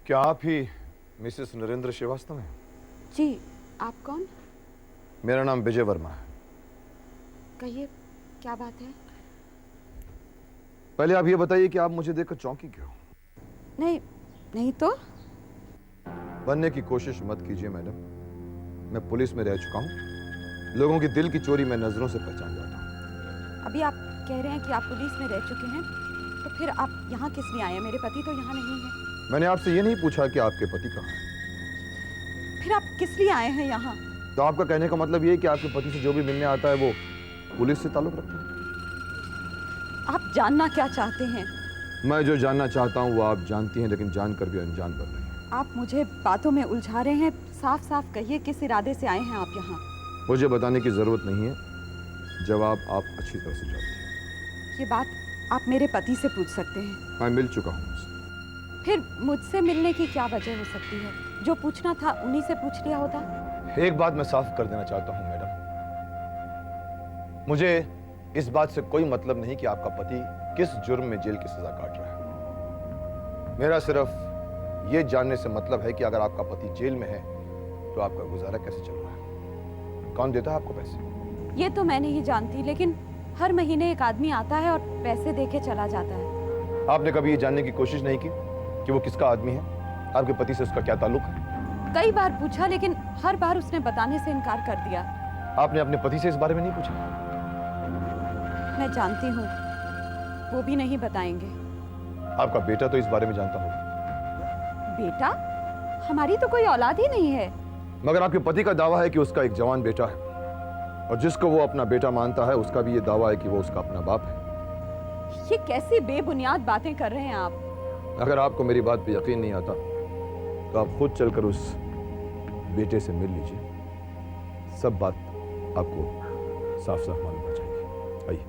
क्या आप ही मिसेस नरेंद्र श्रीवास्तव हैं? जी, आप कौन? मेरा नाम विजय वर्मा है। कहिए, क्या बात है? पहले आप ये बताइए कि आप मुझे देखकर चौंकी क्यों? नहीं तो? बनने की कोशिश मत कीजिए मैडम। मैं पुलिस में रह चुका हूँ। लोगों की दिल की चोरी मैं नजरों से पहचान जाता हूँ। अभी आप कह रहे हैं कि आप पुलिस में रह चुके हैं, तो फिर आप यहाँ किस लिए आए हैं? मेरे पति तो यहाँ नहीं है। मैंने आपसे ये नहीं पूछा कि आपके पति कहाँ हैं। फिर आप किस लिए आए हैं यहाँ? तो आपका कहने का मतलब ये है कि आपके पति से जो भी मिलने आता है वो पुलिस से ताल्लुक रखता है? आप जानना क्या चाहते हैं? मैं जो जानना चाहता हूँ वो आप जानती हैं, लेकिन जानकर भी अनजान बन रही हैं। आप मुझे बातों में उलझा रहे हैं। साफ साफ कहिए, किस इरादे से आए हैं आप यहाँ? मुझे बताने की जरूरत नहीं है। जवाब आप अच्छी तरह से जानती हैं। ये बात आप मेरे पति से पूछ सकते हैं। मैं मिल चुका हूँ उससे। फिर मुझसे मिलने की क्या वजह हो सकती है? जो पूछना था उन्हीं से पूछ लिया होता। एक बात मैं साफ कर देना चाहता हूं मैडम, मुझे इस बात से कोई मतलब नहीं कि आपका पति किस जुर्म में जेल की सजा काट रहा है। मेरा सिर्फ यह जानने से मतलब है कि अगर आपका पति जेल में है तो आपका गुजारा कैसे चल रहा है, कौन देता है आपको पैसे? ये तो मैं नहीं जानती, लेकिन हर महीने एक आदमी आता है और पैसे देके चला जाता है। आपने कभी ये जानने की कोशिश नहीं की कि वो किसका आदमी है? आपके पति से उसका क्या ताल्लुक है? कई बार पूछा, लेकिन हर बार उसने बताने से इनकार कर दिया। आपने अपने पति से इस बारे में नहीं पूछा? मैं जानती हूँ, वो भी नहीं बताएंगे। आपका बेटा तो इस बारे में जानता होगा। बेटा? हमारी तो कोई औलाद ही नहीं है। मगर आपके पति का दावा है कि उसका एक जवान बेटा है, और जिसको वो अपना बेटा मानता है उसका भी ये दावा है कि वो उसका अपना बाप है। ये कैसी बेबुनियाद बातें कर रहे हैं आप? अगर आपको मेरी बात पे यकीन नहीं आता तो आप खुद चलकर उस बेटे से मिल लीजिए। सब बात आपको साफ साफ मालूम हो जाएगी। आइए।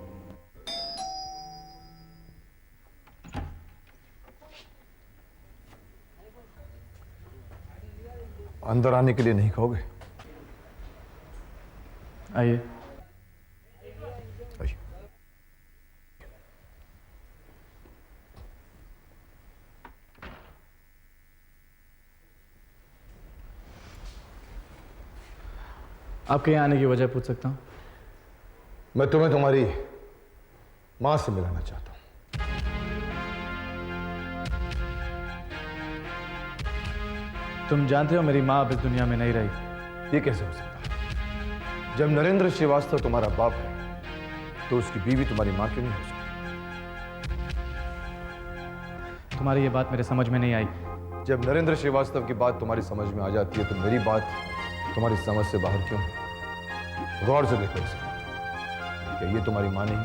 अंदर आने के लिए नहीं कहोगे? आइए। आइए। आपके यहाँ आने की वजह पूछ सकता हूँ? मैं तुम्हें तुम्हारी मां से मिलाना चाहता हूं। तुम जानते हो मेरी माँ अब इस दुनिया में नहीं रही। ये कैसे हो सकता है? जब नरेंद्र श्रीवास्तव तुम्हारा बाप है तो उसकी बीवी तुम्हारी मां क्यों नहीं हो सकती? तुम्हारी ये बात मेरे समझ में नहीं आई। जब नरेंद्र श्रीवास्तव की बात तुम्हारी समझ में आ जाती है तो मेरी बात तुम्हारी समझ से बाहर क्यों? गौर से देखो इसे। क्या ये तुम्हारी मां नहीं?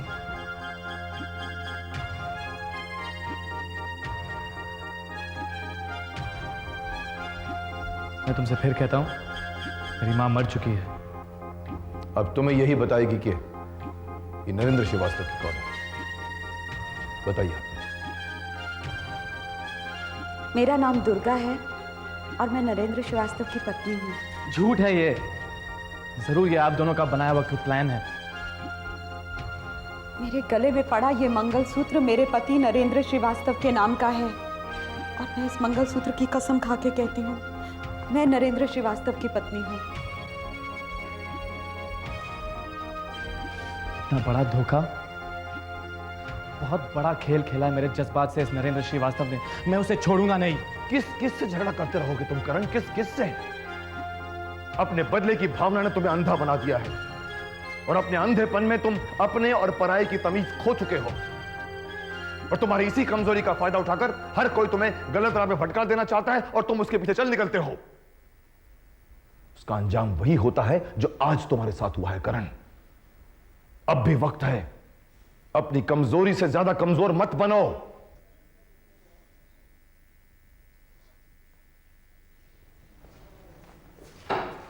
मैं तुमसे फिर कहता हूँ, मेरी माँ मर चुकी है। अब तुम्हें यही बताएगी कि ये नरेंद्र श्रीवास्तव की कौन है? बताइए। मेरा नाम दुर्गा है और मैं नरेंद्र श्रीवास्तव की पत्नी हूँ। झूठ है ये। जरूर ये आप दोनों का बनाया हुआ कुछ प्लान है। मेरे गले में पड़ा ये मंगलसूत्र मेरे पति नरेंद्र श्रीवास्तव के नाम का है, और मैं इस मंगलसूत्र की कसम खा के कहती हूँ, मैं नरेंद्र श्रीवास्तव की पत्नी हूँ। इतना बड़ा धोखा, बहुत बड़ा खेल खेला है मेरे जज्बात से इस नरेंद्र श्रीवास्तव ने। मैं उसे छोड़ूंगा नहीं। किस से झगड़ा करते रहोगे तुम करण? किस से? अपने बदले की भावना ने तुम्हें अंधा बना दिया है, और अपने अंधेपन में तुम अपने और पराये की तमीज खो चुके हो। और तुम्हारी इसी कमजोरी का फायदा उठाकर हर कोई तुम्हें गलत राह में भटका देना चाहता है और तुम उसके पीछे चल निकलते हो। उसका अंजाम वही होता है जो आज तुम्हारे साथ हुआ है करण। अब भी वक्त है, अपनी कमजोरी से ज्यादा कमजोर मत बनो।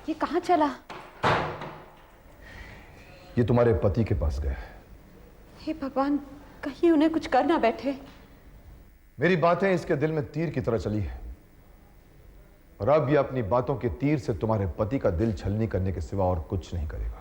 ये कहाँ चला? ये तुम्हारे पति के पास गया। हे भगवान, कहीं उन्हें कुछ कर ना बैठे। मेरी बातें इसके दिल में तीर की तरह चली है, और अब ये अपनी बातों के तीर से तुम्हारे पति का दिल छलनी करने के सिवा और कुछ नहीं करेगा।